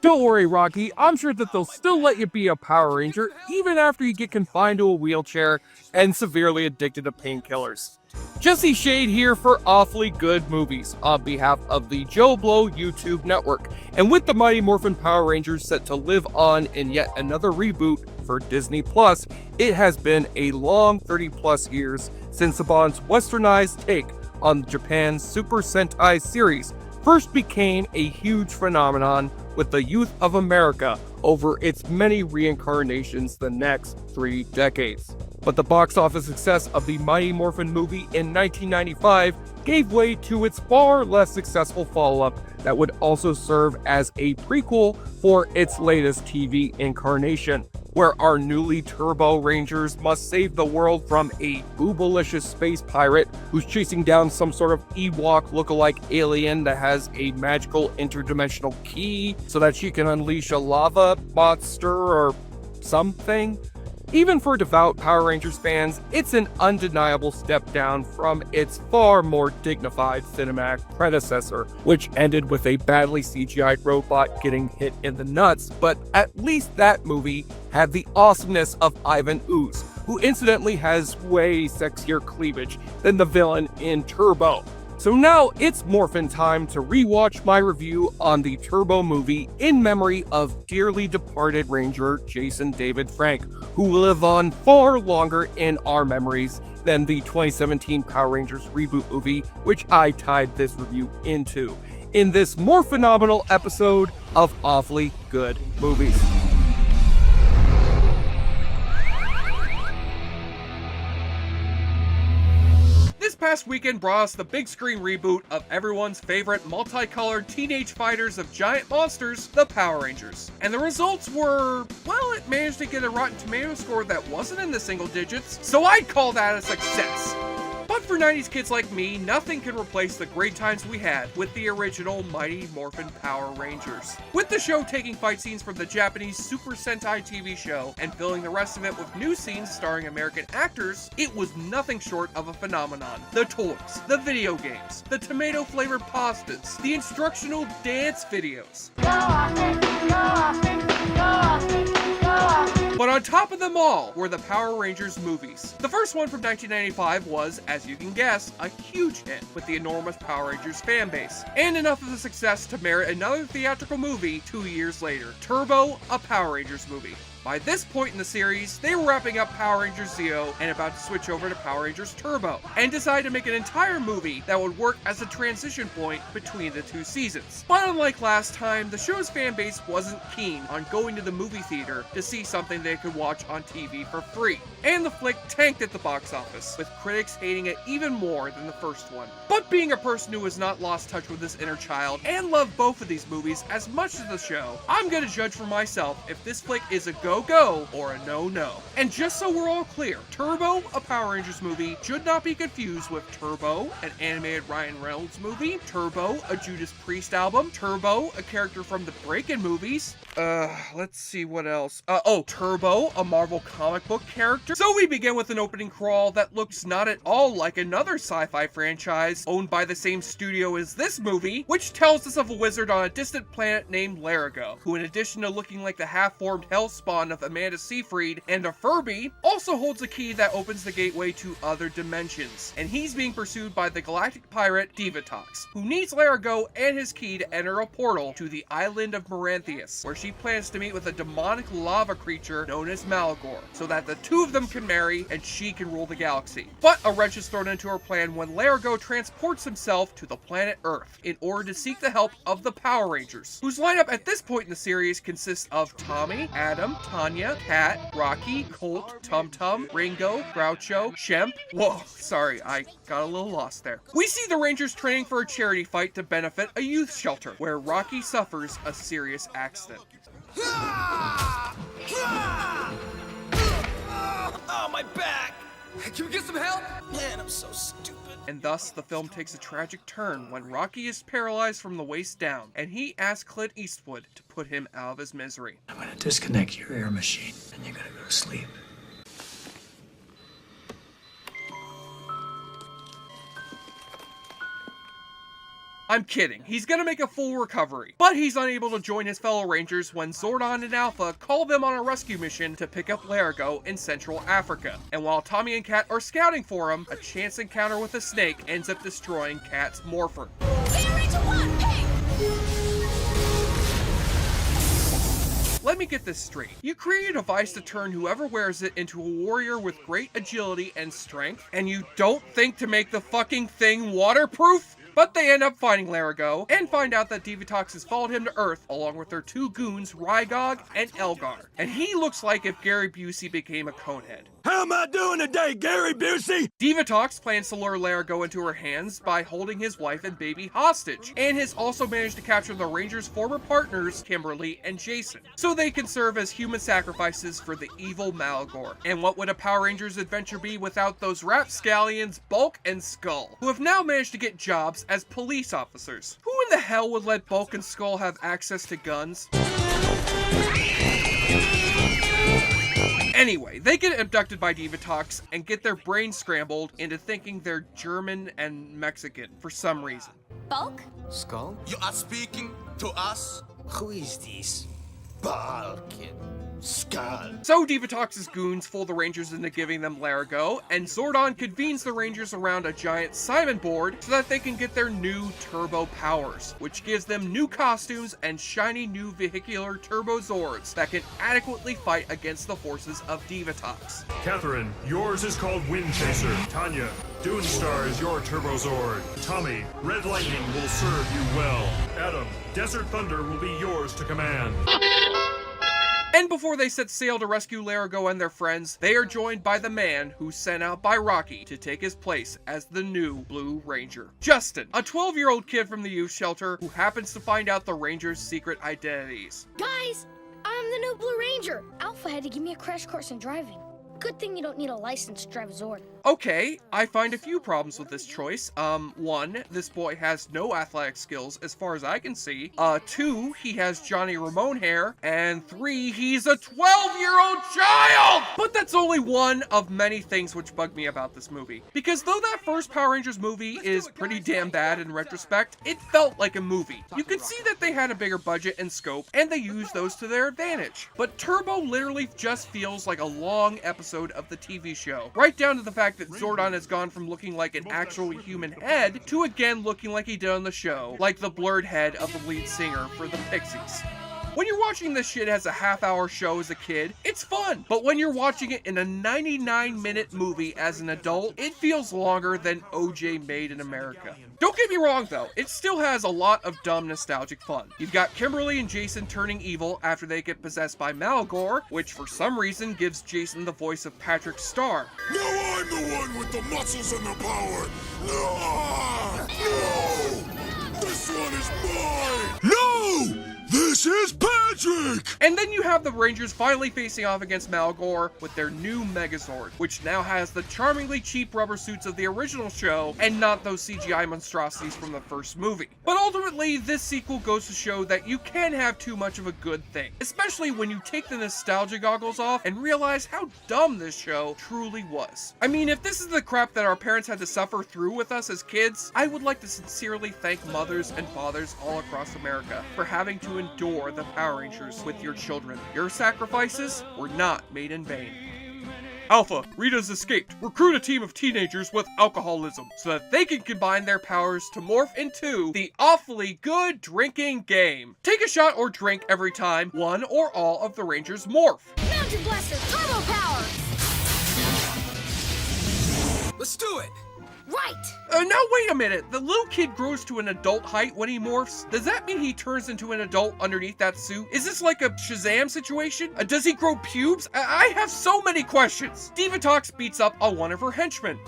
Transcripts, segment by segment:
Don't worry, Rocky, I'm sure that they'll still let you be a Power Ranger even after you get confined to a wheelchair and severely addicted to painkillers. Jesse Shade here for Awfully Good Movies on behalf of the JoBlo YouTube network, and with the Mighty Morphin Power Rangers set to live on in yet another reboot for Disney Plus, it has been a long 30 plus years since Saban's westernized take on Japan's Super Sentai series first became a huge phenomenon with the youth of America over its many reincarnations the next 3 decades. But the box office success of the Mighty Morphin movie in 1995 gave way to its far less successful follow-up that would also serve as a prequel for its latest TV incarnation, where our newly Turbo Rangers must save the world from a boobalicious space pirate who's chasing down some sort of Ewok look-alike alien that has a magical interdimensional key so that she can unleash a lava monster or something. Even for devout Power Rangers fans, it's an undeniable step down from its far more dignified cinematic predecessor, which ended with a badly CGI'd robot getting hit in the nuts, but at least that movie had the awesomeness of Ivan Ooze, who incidentally has way sexier cleavage than the villain in Turbo. So now it's Morphin time to rewatch my review on the Turbo movie in memory of dearly departed Ranger Jason David Frank, who will live on far longer in our memories than the 2017 Power Rangers reboot movie, which I tied this review into, in this more phenomenal episode of Awfully Good Movies. This past weekend brought us the big screen reboot of everyone's favorite multicolored teenage fighters of giant monsters, the Power Rangers. And the results were, well, it managed to get a Rotten Tomatoes score that wasn't in the single digits, so I'd call that a success. But for 90s kids like me, nothing can replace the great times we had with the original Mighty Morphin Power Rangers. With the show taking fight scenes from the Japanese Super Sentai TV show and filling the rest of it with new scenes starring American actors, it was nothing short of a phenomenon. The toys, the video games, the tomato-flavored pastas, the instructional dance videos. But on top of them all were the Power Rangers movies. The first one from 1995 was, as you can guess, a huge hit with the enormous Power Rangers fanbase, and enough of a success to merit another theatrical movie 2 years later, Turbo, a Power Rangers movie. By this point in the series, they were wrapping up Power Rangers Zeo and about to switch over to Power Rangers Turbo, and decided to make an entire movie that would work as a transition point between the two seasons. But unlike last time, the show's fanbase wasn't keen on going to the movie theater to see something they could watch on TV for free, and the flick tanked at the box office, with critics hating it even more than the first one. But being a person who has not lost touch with his inner child and loved both of these movies as much as the show, I'm gonna judge for myself if this flick is a go or a no. And just so we're all clear, Turbo, a Power Rangers movie, should not be confused with Turbo, an animated Ryan Reynolds movie, Turbo, a Judas Priest album, Turbo, a character from the Breakin' movies, let's see what else. Turbo, a Marvel comic book character. So we begin with an opening crawl that looks not at all like another sci-fi franchise owned by the same studio as this movie, which tells us of a wizard on a distant planet named Larigo, who in addition to looking like the half-formed hellspawn of Amanda Seyfried and a Furby, also holds a key that opens the gateway to other dimensions. And he's being pursued by the galactic pirate Divatox, who needs Larigo and his key to enter a portal to the island of Maranthius, where she plans to meet with a demonic lava creature known as Malagor, so that the two of them can marry and she can rule the galaxy. But a wrench is thrown into her plan when Larigo transports himself to the planet Earth in order to seek the help of the Power Rangers, whose lineup at this point in the series consists of Tommy, Adam, Tanya, Kat, Rocky, Colt, Tum Tum, Ringo, Groucho, Shemp. Whoa, sorry, I got a little lost there. We see the Rangers training for a charity fight to benefit a youth shelter, where Rocky suffers a serious accident. Oh, my back! Can we get some help? Man, I'm so stupid. And thus, the film takes a tragic turn when Rocky is paralyzed from the waist down, and he asks Clint Eastwood to put him out of his misery. I'm gonna disconnect your air machine, and you're gonna go to sleep. I'm kidding, he's gonna make a full recovery, but he's unable to join his fellow Rangers when Zordon and Alpha call them on a rescue mission to pick up Larigo in Central Africa. And while Tommy and Kat are scouting for him, a chance encounter with a snake ends up destroying Kat's morpher. Let me get this straight. You create a device to turn whoever wears it into a warrior with great agility and strength, and you don't think to make the fucking thing waterproof? But they end up finding Larigo, and find out that Divatox has followed him to Earth, along with their two goons, Rygog and Elgar. And he looks like if Gary Busey became a conehead. How am I doing today, Gary Busey? Divatox plans to lure Larigo into her hands by holding his wife and baby hostage, and has also managed to capture the Rangers' former partners, Kimberly and Jason, so they can serve as human sacrifices for the evil Malagor. And what would a Power Rangers adventure be without those rapscallions, Bulk and Skull, who have now managed to get jobs as police officers? Who in the hell would let Bulk and Skull have access to guns? Anyway, they get abducted by Divatox and get their brains scrambled into thinking they're German and Mexican for some reason. Bulk? Skull? You are speaking to us? Who is this? Balkin. Skull. So Divatox's goons fool the Rangers into giving them Larigo, and Zordon convenes the Rangers around a giant Simon board so that they can get their new turbo powers, which gives them new costumes and shiny new vehicular turbo Zords that can adequately fight against the forces of Divatox. Catherine, yours is called Wind Chaser. Tanya, Dune Star is your Turbo Zord. Tommy, Red Lightning will serve you well. Adam, Desert Thunder will be yours to command. And before they set sail to rescue Larigo and their friends, they are joined by the man who's sent out by Rocky to take his place as the new Blue Ranger. Justin, a 12-year-old kid from the youth shelter who happens to find out the Rangers' secret identities. Guys, I'm the new Blue Ranger. Alpha had to give me a crash course in driving. Good thing you don't need a license to drive a Zord. Okay, I find a few problems with this choice. One, this boy has no athletic skills as far as I can see. Two, he has Johnny Ramone hair. And three, he's a 12-year-old child! But that's only one of many things which bug me about this movie. Because though that first Power Rangers movie is pretty damn bad in retrospect, it felt like a movie. You can see that they had a bigger budget and scope, and they used those to their advantage. But Turbo literally just feels like a long episode of the TV show. Right down to the fact that Zordon has gone from looking like an actual human head to again looking like he did on the show, like the blurred head of the lead singer for the Pixies. When you're watching this shit as a half-hour show as a kid, it's fun. But when you're watching it in a 99-minute movie as an adult, it feels longer than OJ Made in America. Don't get me wrong though, it still has a lot of dumb nostalgic fun. You've got Kimberly and Jason turning evil after they get possessed by Malagor, which for some reason gives Jason the voice of Patrick Star. Now I'm the one with the muscles and the power! No! No! This one is mine! No! This is Patrick! And then you have the Rangers finally facing off against Malagor with their new Megazord, which now has the charmingly cheap rubber suits of the original show and not those CGI monstrosities from the first movie. But ultimately, this sequel goes to show that you can have too much of a good thing, especially when you take the nostalgia goggles off and realize how dumb this show truly was. I mean, if this is the crap that our parents had to suffer through with us as kids, I would like to sincerely thank mothers and fathers all across America for having to endure the Power Rangers with your children. Your sacrifices were not made in vain. Alpha, Rita's escaped. Recruit a team of teenagers with alcoholism so that they can combine their powers to morph into the awfully good drinking game. Take a shot or drink every time one or all of the Rangers morph. Mountain Blaster, Turbo Power! Let's do it! Right! Now wait a minute, the little kid grows to an adult height when he morphs. Does that mean he turns into an adult underneath that suit? Is this like a Shazam situation? Does he grow pubes? I have so many questions. Divatox beats up on one of her henchmen.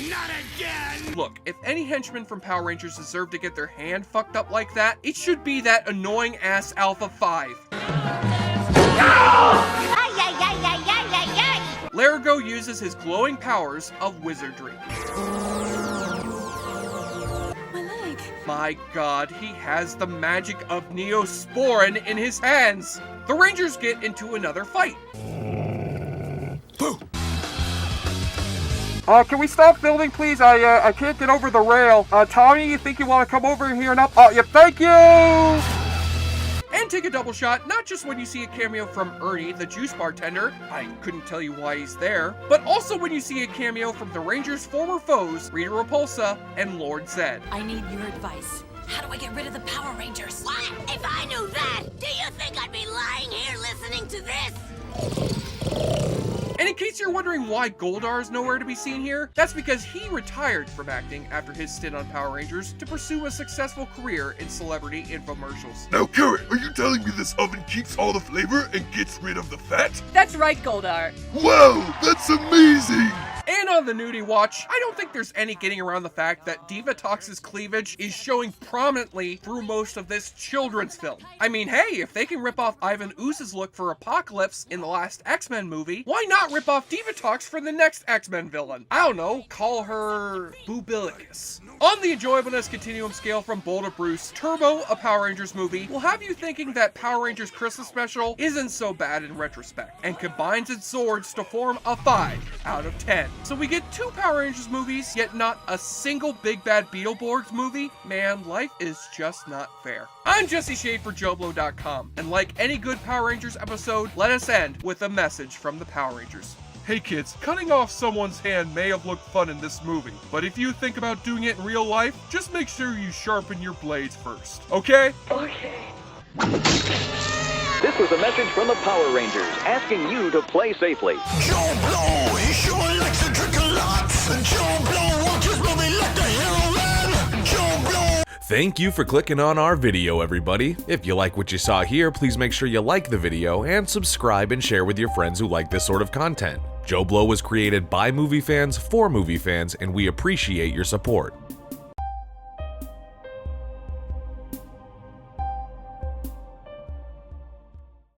Not again! Look, if any henchman from Power Rangers deserve to get their hand fucked up like that, it should be that annoying ass Alpha 5. Larigo uses his glowing powers of wizardry. My leg. My god, he has the magic of Neosporin in his hands. The Rangers get into another fight. Can we stop filming, please? I can't get over the rail. Tommy, you think you want to come over here and up? Oh, yeah, thank you! And take a double shot, not just when you see a cameo from Ernie, the juice bartender, I couldn't tell you why he's there, but also when you see a cameo from the Rangers' former foes, Rita Repulsa and Lord Zed. I need your advice. How do I get rid of the Power Rangers? What? If I knew that, do you think I'd be lying here listening to this? And in case you're wondering why Goldar is nowhere to be seen here, that's because he retired from acting after his stint on Power Rangers to pursue a successful career in celebrity infomercials. Now, Carrot, are you telling me this oven keeps all the flavor and gets rid of the fat? That's right, Goldar. Wow, that's amazing! And on the nudie watch, I don't think there's any getting around the fact that Divatox's cleavage is showing prominently through most of this children's film. I mean, hey, if they can rip off Ivan Ooze's look for Apocalypse in the last X-Men movie, why not rip off Divatox for the next X-Men villain? I don't know, call her Boobilicus. On the enjoyableness continuum scale from Bold to Bruce, Turbo, a Power Rangers movie, will have you thinking that Power Rangers Christmas Special isn't so bad in retrospect, and combines its swords to form a 5 out of 10. So we get 2 Power Rangers movies, yet not a single Big Bad Beetleborgs movie? Man, life is just not fair. I'm Jesse Shade for JoBlo.com, and like any good Power Rangers episode, let us end with a message from the Power Rangers. Hey kids, cutting off someone's hand may have looked fun in this movie, but if you think about doing it in real life, just make sure you sharpen your blades first, okay? Okay. This was a message from the Power Rangers asking you to play safely. JoBlo, he sure likes to drink a lot. JoBlo won't just movie like the hero man. JoBlo. Thank you for clicking on our video, everybody. If you like what you saw here, please make sure you like the video and subscribe and share with your friends who like this sort of content. JoBlo was created by movie fans for movie fans, and we appreciate your support.